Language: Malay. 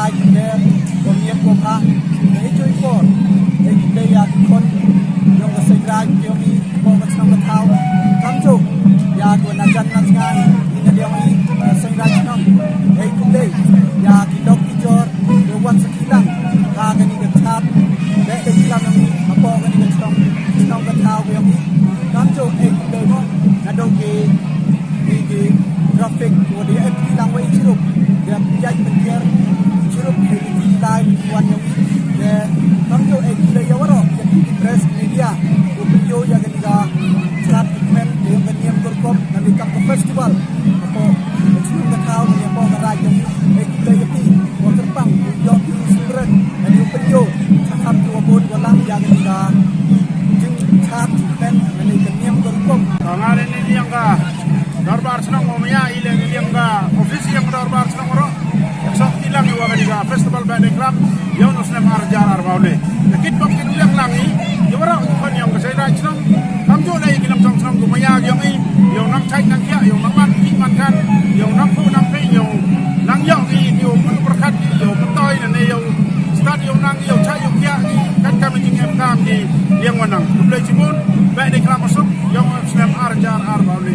raj ke komia koma itu ikor dia ya kon yang Saint Raj yang ini mau macam tahu kamjo ya gua najan nangan ini dia ini Saint Raj nam itu dia ya kita kijor dewan sekilang kagan ini ketat dek sekilang yang apa kan ini ketong tahu yang ini kamjo itu dia mau nado ke traffic của địa em đi lang quay chirup để chạy bên kia chirup thì đi lại quan yang để nắm cho em đi đâu đó jadi press media của video yang kita chat event yang kalian berkom nanti ke festival atau sebelum ke tahu yang mau ngerai yang kita jadi mau terbang yang sumberan dan yang video cakap dua pun dalam yang kita jeng chat event nanti kalian berkom hari ini yang ka Darbar senang momia ilang ilang ka ofisi yang darbar senang ro so ilang iwa ka festival band club yon usnem arjar arbaule lekit bang ilang langi yora kon yang saya rai senang kamjo dai kilam song senang gumaya yang i yang nang chai nang kia yang nang man man kan yang nang pu nang pe yang nang yang i yang mun berkat yang mentoi dan yang stadion nang yang chai yang kia kan kami jingem kam di yang wanang duble cibun band club masuk yang usnem arjar arbaule